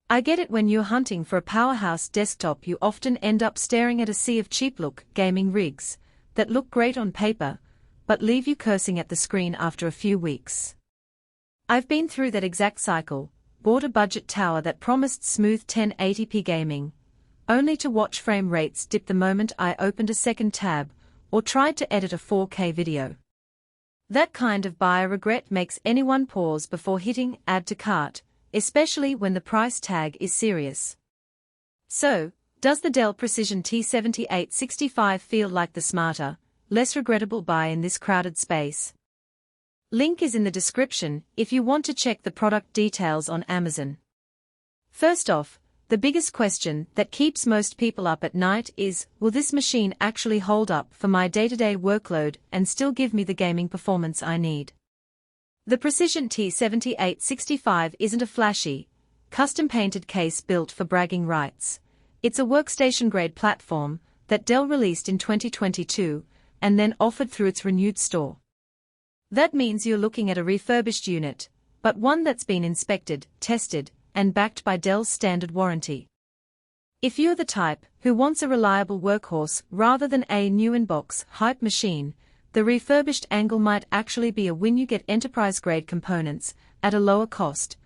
I get it. When you're hunting for a powerhouse desktop, you often end up staring at a sea of cheap-look gaming rigs that look great on paper, but leave you cursing at the screen after a few weeks. I've been through that exact cycle, bought a budget tower that promised smooth 1080p gaming, only to watch frame rates dip the moment I opened a second tab or tried to edit a 4K video. That kind of buyer regret makes anyone pause before hitting add to cart, especially when the price tag is serious. So, does the Dell Precision T7865 feel like the smarter, less regrettable buy in this crowded space? Link is in the description if you want to check the product details on Amazon. First off, the biggest question that keeps most people up at night is, will this machine actually hold up for my day-to-day workload and still give me the gaming performance I need? The Precision T7865 isn't a flashy, custom-painted case built for bragging rights. It's a workstation-grade platform that Dell released in 2022 and then offered through its renewed store. That means you're looking at a refurbished unit, but one that's been inspected, tested, and backed by Dell's standard warranty. If you're the type who wants a reliable workhorse rather than a new in-box hype machine, the refurbished angle might actually be a win. You get enterprise-grade components at a lower cost,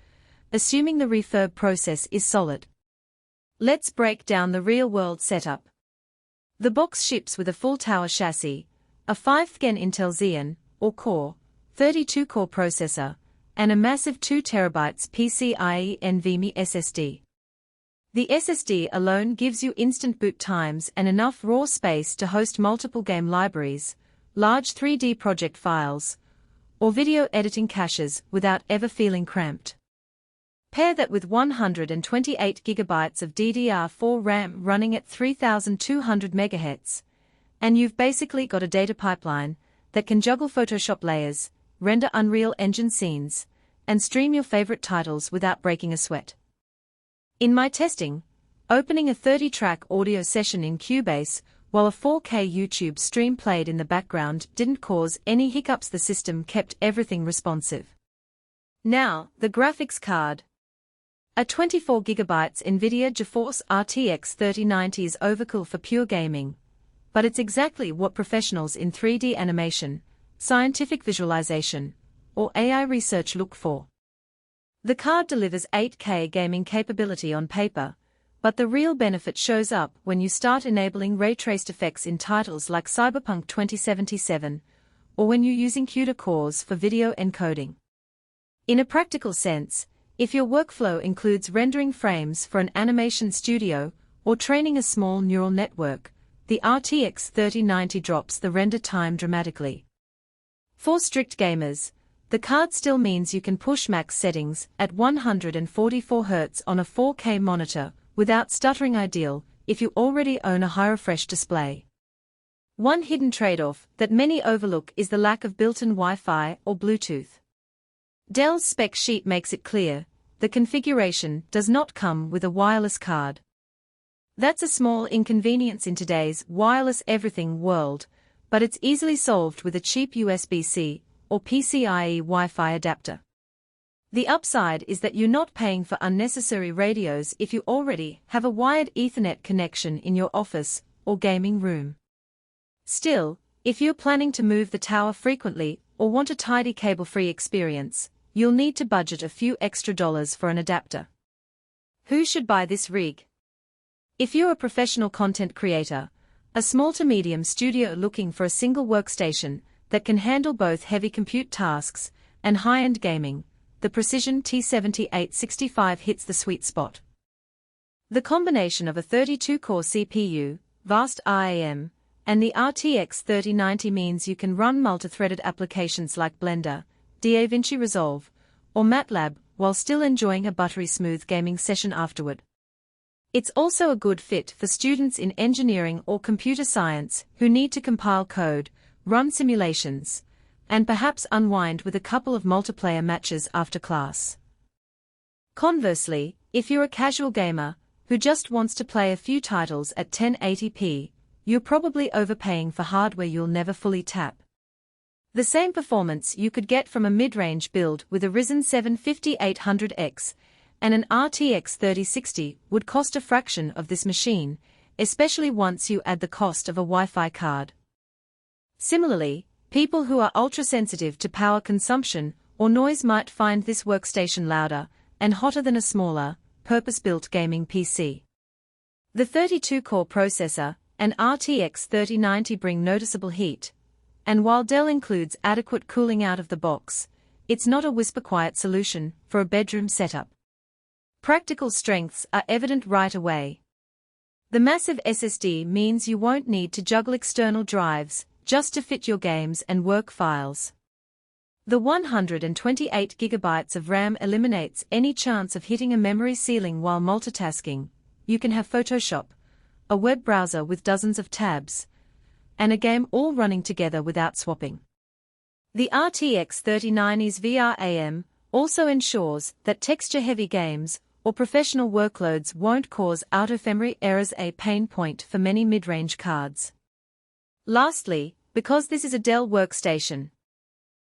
assuming the refurb process is solid. Let's break down the real-world setup. The box ships with a full tower chassis, a 5th Gen Intel Xeon, or Core, 32-core processor, and a massive 2TB PCIe NVMe SSD. The SSD alone gives you instant boot times and enough raw space to host multiple game libraries, large 3D project files, or video editing caches without ever feeling cramped. Pair that with 128 GB of DDR4 RAM running at 3200 MHz, and you've basically got a data pipeline that can juggle Photoshop layers, render Unreal Engine scenes, and stream your favorite titles without breaking a sweat. In my testing, opening a 30-track audio session in Cubase while a 4K YouTube stream played in the background didn't cause any hiccups. The system kept everything responsive. Now, the graphics card. A 24GB NVIDIA GeForce RTX 3090 is overkill for pure gaming, but it's exactly what professionals in 3D animation, scientific visualization, or AI research look for. The card delivers 8K gaming capability on paper, but the real benefit shows up when you start enabling ray-traced effects in titles like Cyberpunk 2077, or when you're using CUDA cores for video encoding. In a practical sense, if your workflow includes rendering frames for an animation studio or training a small neural network, the RTX 3090 drops the render time dramatically. For strict gamers, the card still means you can push max settings at 144 Hz on a 4K monitor without stuttering, ideal if you already own a high refresh display. One hidden trade-off that many overlook is the lack of built-in Wi-Fi or Bluetooth. Dell's spec sheet makes it clear, the configuration does not come with a wireless card. That's a small inconvenience in today's wireless everything world, but it's easily solved with a cheap USB-C or PCIe Wi-Fi adapter. The upside is that you're not paying for unnecessary radios if you already have a wired Ethernet connection in your office or gaming room. Still, if you're planning to move the tower frequently or want a tidy cable-free experience, you'll need to budget a few extra dollars for an adapter. Who should buy this rig? If you're a professional content creator, a small to medium studio looking for a single workstation that can handle both heavy compute tasks and high-end gaming, the Precision T7865 hits the sweet spot. The combination of a 32-core CPU, vast RAM, and the RTX 3090 means you can run multi-threaded applications like Blender, DaVinci Resolve, or MATLAB while still enjoying a buttery-smooth gaming session afterward. It's also a good fit for students in engineering or computer science who need to compile code, run simulations, and perhaps unwind with a couple of multiplayer matches after class. Conversely, if you're a casual gamer who just wants to play a few titles at 1080p, you're probably overpaying for hardware you'll never fully tap. The same performance you could get from a mid-range build with a Ryzen 7 5800X and an RTX 3060 would cost a fraction of this machine, especially once you add the cost of a Wi-Fi card. Similarly, people who are ultra-sensitive to power consumption or noise might find this workstation louder and hotter than a smaller, purpose-built gaming PC. The 32-core processor and RTX 3090 bring noticeable heat, and while Dell includes adequate cooling out of the box, it's not a whisper-quiet solution for a bedroom setup. Practical strengths are evident right away. The massive SSD means you won't need to juggle external drives just to fit your games and work files. The 128 GB of RAM eliminates any chance of hitting a memory ceiling while multitasking. You can have Photoshop, a web browser with dozens of tabs, and a game all running together without swapping. The RTX 3090's VRAM also ensures that texture-heavy games or professional workloads won't cause out-of-memory errors, a pain point for many mid-range cards. Lastly, because this is a Dell workstation,